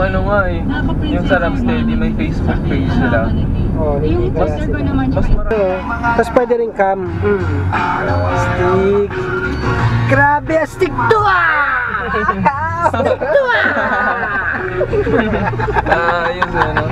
ano nga eh, yung sa Rocksteady may Facebook page sila. Oh, Yung poster ko naman Mas marami. tapos pwede rin cam. Stick. Grabe, stick to Stick to Yun sa ano.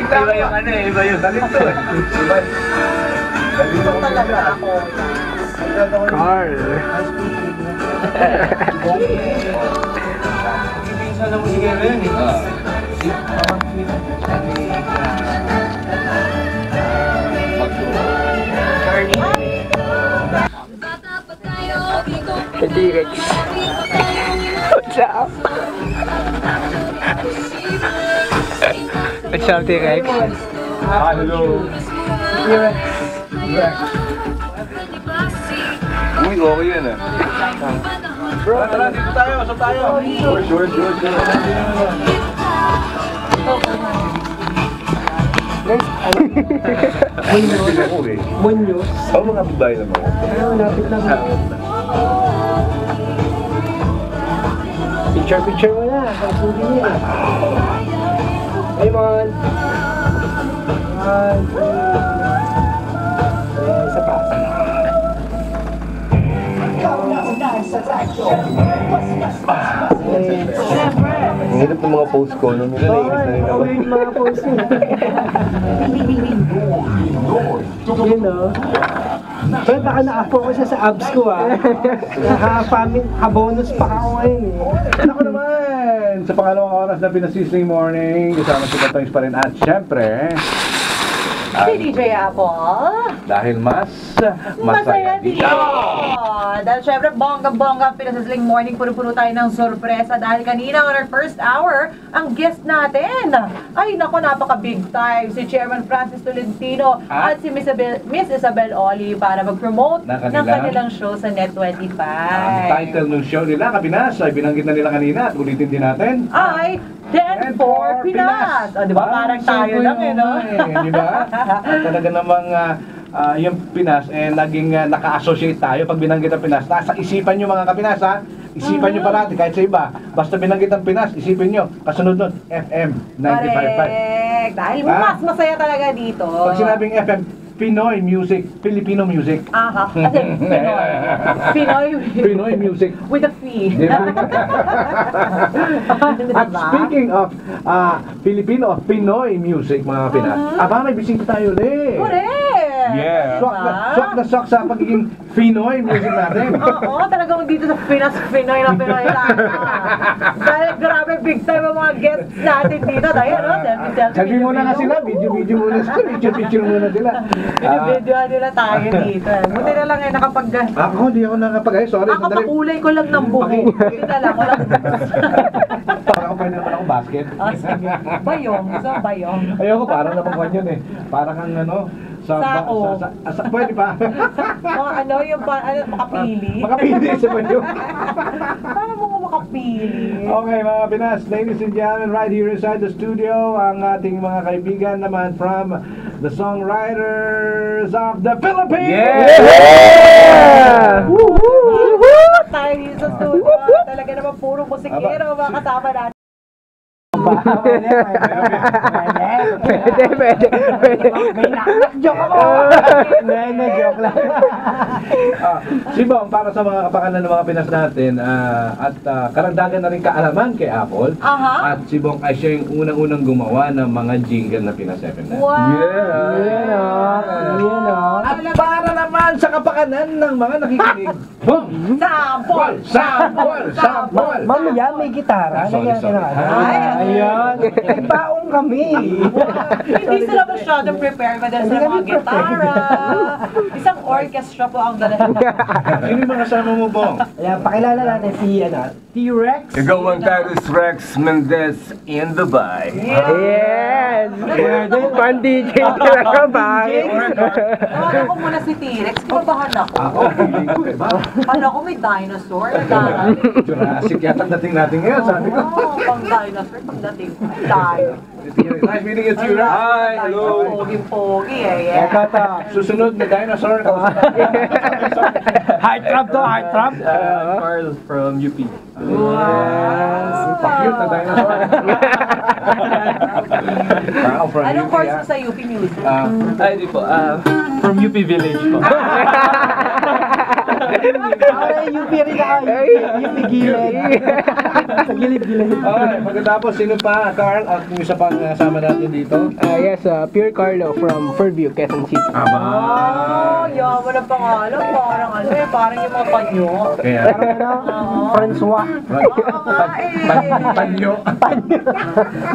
Iba yung ano eh, iba yung dalito eh. Dalito talaga ako. Carl. Ibig na musika rin eh. T-Rex. What's up? What's up, T-Rex? Hello. T-Rex. Uy, okay yan eh. Bro, tara, dito tayo, saan tayo? Sure. Munyos. Ako mga kapitbahay naman. Lapit lang. Picture mo na. Ang souvenir. Hey, Mon. Isa pa. Ang hirap ng mga post ko. Nung nila naiinis na rin ako. Yung mga post mo. Yun o. Pero baka naka-focus siya sa abs ko Naka-bonus pa ako ngayon Ako naman! Sa pangalawang oras na Pinasisling Morning, kasama si Katoings pa rin. At syempre, Si DJ Apple. dahil Masaya dito! Dahil syempre, bongga-bongga Pinasisling Morning, puno-puno tayo ng sorpresa dahil kanina on our first hour, ang guest natin ay nako, napaka-big time, si Chairman Francis Tolentino at si Miss Isabel Oli para mag-promote ng kanilang show sa Net25. ang title ng show nila, Kapinas, ay binanggit na nila kanina at ulitin din natin. Ay, 10 for Pinas! O, di ba? Parang tayo lang no? Di ba? Talaga namang yung Pinas, naging naka-associate tayo pag binanggit ang Pinas. Nasa isipan nyo mga Kapinas, ha? Isipan nyo parati kahit sa iba. Basta binanggit ang Pinas, isipin nyo. Kasunod nun, FM 95.5. Correct! Dahil mas masaya talaga dito. Pag sinabing FM, Pinoy music, Filipino music. Aha, kasi Pinoy music. with a fee. Diba? At speaking of Filipino, Pinoy music mga Pinas, aba may bisita tayo ulit. Correct! Yeah. Swak na swak sa pagiging Pinoy music natin. Oo, talagang dito sa Pinas, Pinoy na Pinoy tayo. Dahil grabe big time ang mga guests natin dito. Dahil ano, Selfie muna nga sila, video muna sila, picture muna sila. Binibidyoan nila tayo dito. Buti na lang nakapag... Ako, di ako nakapag-ay, sorry. Nakapakulay ko lang ng buhok. Buti na lang, wala. Parang ako pwede naman ako basket. Sige. Bayong, so bayong. Ayoko, parang napangkuhan yun eh. Parang kang ano, Sako. pwede pa. Mga ano, yung makapili. Makapili sa banyo. Paano mo makapili? Okay mga Pinas, ladies and gentlemen, right here inside the studio, ang ating mga kaibigan naman from the songwriters of the Philippines! Yeah! Tayo dito sa studio. Talaga naman puro musikero mga kasama natin. Pwede. May joke ako. Hindi, joke lang. Si Bong, para sa mga kapakanan ng mga Pinas natin, at karagdagan na rin kaalaman kay Apple, Aha. at si Bong ay siya yung unang-unang gumawa ng mga jingle na Pinas FM na. Wow! At para naman sa kapakanan ng mga nakikinig, Bong! Sample! Mamaya may gitara. Sorry. Ayan. Baong kami. Hindi sila masyadong prepare ba dahil sa mga gitara. Isang orchestra po ang dala. Sino yung mga kasama mo, Bong? Ayan, pakilala natin si T-Rex. Ikaw ang Tagus Rex Mendez in Dubai. Yes! Pan DJ talaga ba? Tawagan ko muna si T-Rex. Kinabahan ako. Ako, hindi ko iba. Kala ko may dinosaur na darating. Jurassic yata dating natin ngayon, sabi ko. Oo, pang dinosaur, pagdating ko. Tayo. Nice meeting you, Tira. Hi, hello. Pogi-pogi eh. Yeah. Kata, Susunod na dinosaur. heart trap to, heart trap. I'm Carl from UP. Cute na dinosaur. Parang from Anong UP, course ah. mo sa UP Music? Ay, di po. From UP Village po. Ay, UP rin ako. UP gilid. Sa gilid-gilid. Okay, pagkatapos, sino pa? Carl, at yung isa pang kasama natin dito. Yes, Pure Carlo from Fairview, Quezon City. Oh, yaman ang pangalan. Parang ano eh, parang yung mga panyo. Kaya, Francois. Oo nga eh. panyo.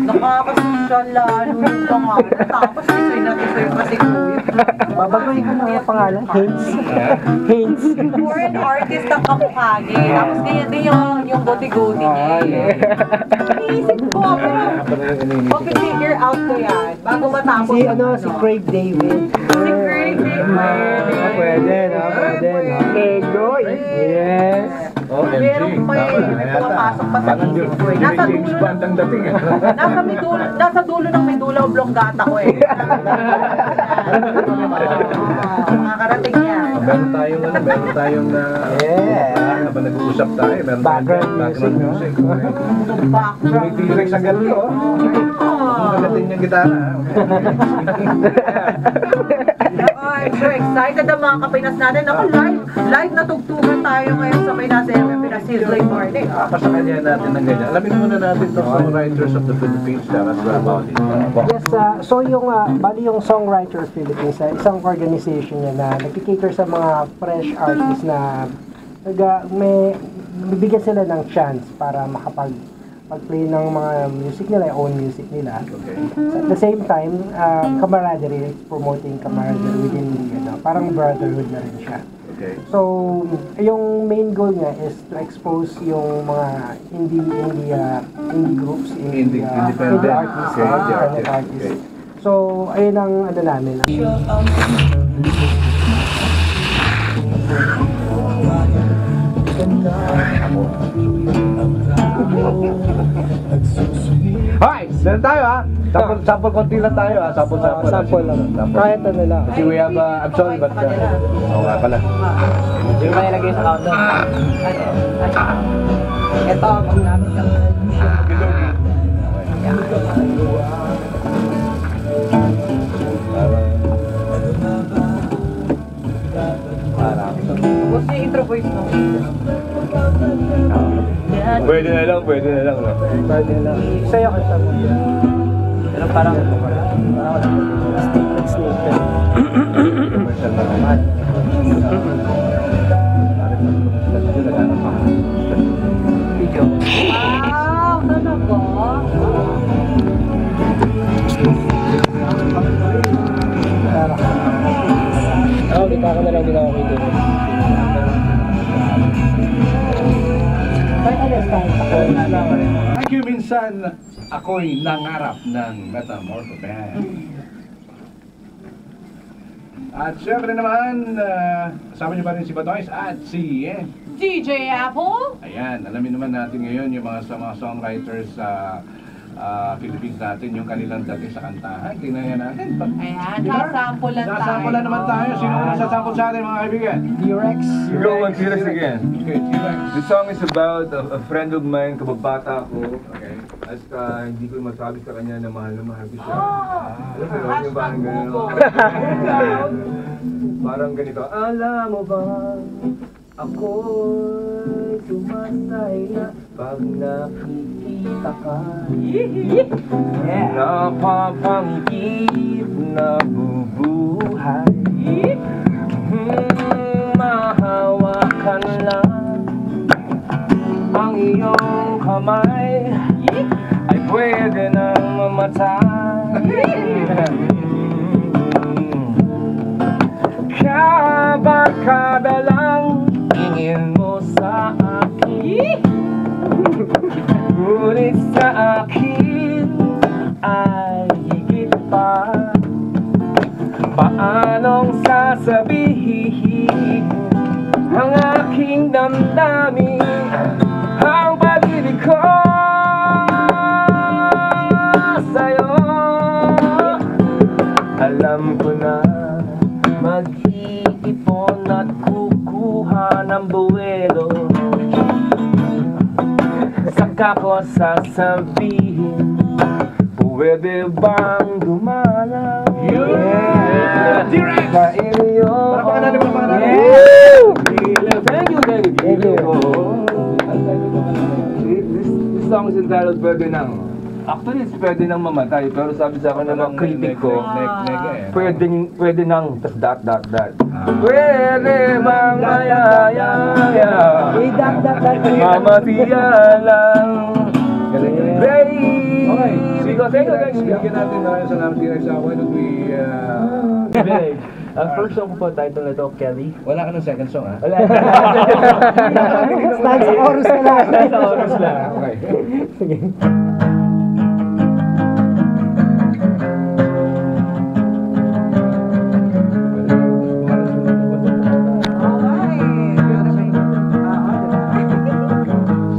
Nakakasosyal lalo yung pangalan. Tapos isoy na isoy pa si Kuya. Babagoy ko mga pangalan. Haynes. Haynes. Foreign artist ang kamukhagi. Tapos ganyan din yung goти-goти niya. Iisip ko, pero mag-figure out ko yan. Bago matapos. Si Craig David. Si Craig David. Pwede, no? Pwede, no? Egoy! Yes. Meron pa eh. Pumapasok pa sa isip ko eh. Nasa James dulo Bond ang dating. nasa dulo ng medula oblongata ko eh. Makakarating yan. Meron tayong habang nag-uusap tayo, meron Background tayong music, music. Background. May T-Rex ang ganito, oh. Ang galating niyang gitara. I'm so excited ang mga kapinas natin. Ako, live na tugtugan tayo ngayon sa Pinas FM na Sizzling Morning. Pasakanya natin ng ganyan. Alamin muna natin itong Songwriters of the Philippines. Tell us about it. Yes, so yung, bali yung Songwriter Philippines, isang organization niya na nagkikater sa mga fresh artists na bibigyan sila ng chance para pag-play ng mga music nila, own music nila. Okay. So at the same time, camaraderie, promoting camaraderie within, parang brotherhood na rin siya. Okay. So, yung main goal niya is to expose yung mga indie groups, indie Independent. artists, Okay, indie independent artists. artists. Okay. So, ayun ang ano namin. Hi! Meron tayo ha! Sample konti lang tayo ha! Sample Sample lang. Sample. Kahit ano lang. Kasi we have, I'm sorry but, oo nga pala. Hindi ko nilagay sa countdown. Ito, pag namin ka. Tapos yung intro voice mo. Pwede na lang, no? Pwede lang. Sa'yo kanta mo. Pero parang Snippet. Commercial na naman. video. Wow, talaga? Ako, kita ko na lang din ako video. Thank you, minsan ako'y nangarap ng Metamorpho Band. At syempre naman, kasama niyo pa rin si Batoys at si DJ Apple? ayan, alamin naman natin ngayon yung mga songwriters sa Philippines natin, yung kanilang dating sa kantahan. Tingnan nga natin. Ayan, sasample lang tayo. Sasample lang naman tayo. Sino muna sasample sa atin, mga kaibigan? T-Rex. You go on T-Rex again. Okay, T-Rex. The song is about a friend of mine, kababata ko. Okay. At hindi ko masabi sa kanya na mahal ko siya. Alam mo yun, yung parang gano'n. Parang ganito. Alam mo ba, ako'y sumasaya pag nakikita ka. Napapangkip na bubuhay. Mahawakan lang ang iyong kamay ay pwede nang mamatay. Kabarkada lang tingin mo sa akin, ngunit sa akin ay higit pa. Paanong sasabihin sabihin ang aking damdamin, ang pag-ibig ko sa'yo. Alam ko na mag-iipon at kukuha ng buwelo, saka ko sasabihin, pwede bang dumalaw? Yeah! Direct! Sa inyo. Palakpakan natin, palakpakan natin. Yeah! Thank you, thank you. Thank you. This song is entitled Pwede Nang. Actually, it's Pwede Nang Mamatay, pero sabi sa akin ng mga critic ko, pwede nang, tas dot. Pwede bang mayayaya, May dot. mamatiya lang. Baby! Okay, Thank you. bigyan natin maraming salamat T-Rex. Why don't we... Big. Ang first song ko po, title na to, Kelly. Wala ka ng second song, ha? Wala. Stand sa chorus ka lang. Sa oras lang. Okay. Sige.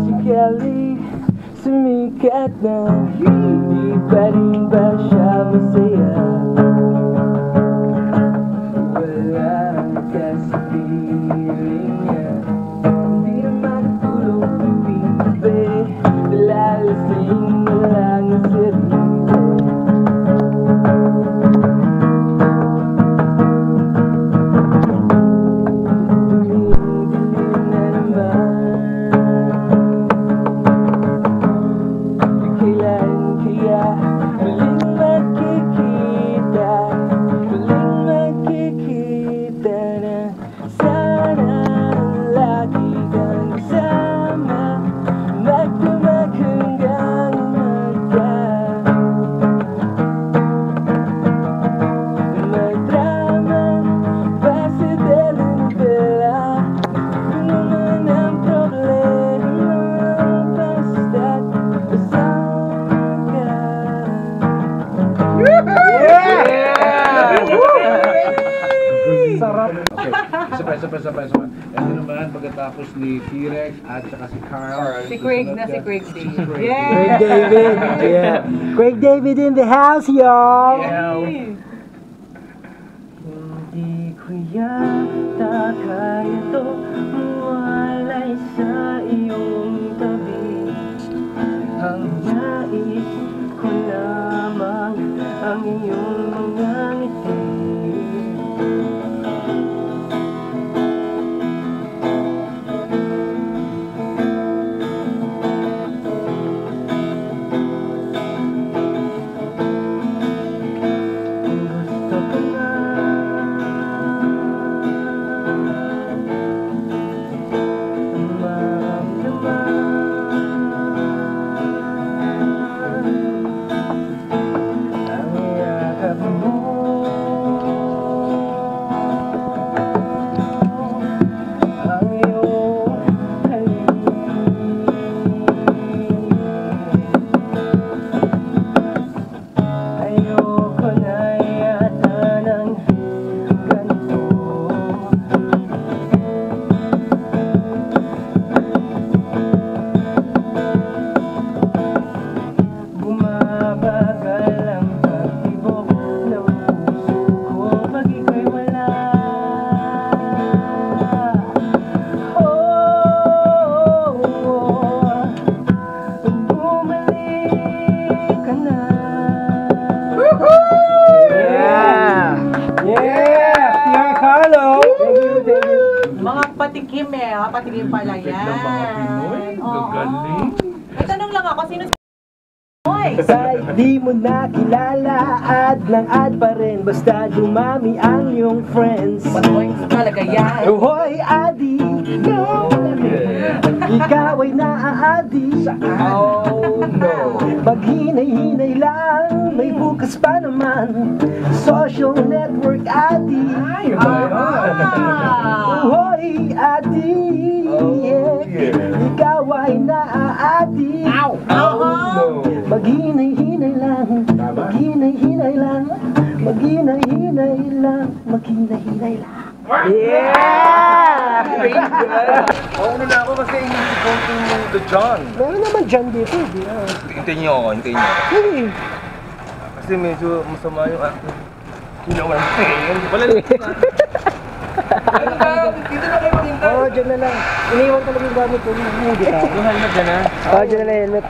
Si Kelly, sumikat na, di pa rin ba siya masaya? Wala kasi feeling niya, di naman tulog ang pibe, lalasing na lang ang sarili. Tumidilim na naman, kailan kaya muling magkikita na sana lagi kang kasama, magdamag hanggang umaga, magdrama pa sa telenovela, kung naman ang problema, basta't kasama ka. Sarap. Okay. Isa pa. Ito naman, pagkatapos ni T-Rex at saka si Carl. Si Craig na si Craig David. Craig Yeah! David. Yeah. Craig David in the house, y'all. Hindi ko yata kaya to mawalay sa iyong tabi. Ang nais ko lamang ang iyong mga ngiti. Gusto ko na maramdaman ang yakap mo, ang iyong halik. Ayoko na yata ng ganito. Bumabagal ang pagtibok ng puso ko pag ika'y wala. Bumalik ka na. Yeah. Tia Carlo. Thank you. Mga patikim patikim pala yan. Ng mga Pinoy, Oo. gagaling. May tanong lang ako, sino si Pinoy? Say, di mo na kilala, ad ng ad pa rin, basta dumami ang iyong friends. Panoy talaga yan. Hoy, Adi, ikaw ay naaadi. Oh no. Paghinay-hinay lang, may bukas pa naman. Social network, Adi. Hoy, Adi, ikaw ay naaadi. Maghinay-hinay lang, maghinay-hinay lang, maghinay-hinay lang, maghinay-hinay lang. Yeah! Mauna na ako kasi inisip ko yung The John. Meron naman dyan dito, di ba? Hintayin niyo ako, hintayin niyo ako. Sige. Kasi medyo masama yung acting. Ginawa natin. Wala na. Dito na kayo maghintay. Oo, dyan na lang. Iniwan talaga yung gamit ko. Yung gitara. Yung helmet dyan ha? Oo, dyan na lang helmet.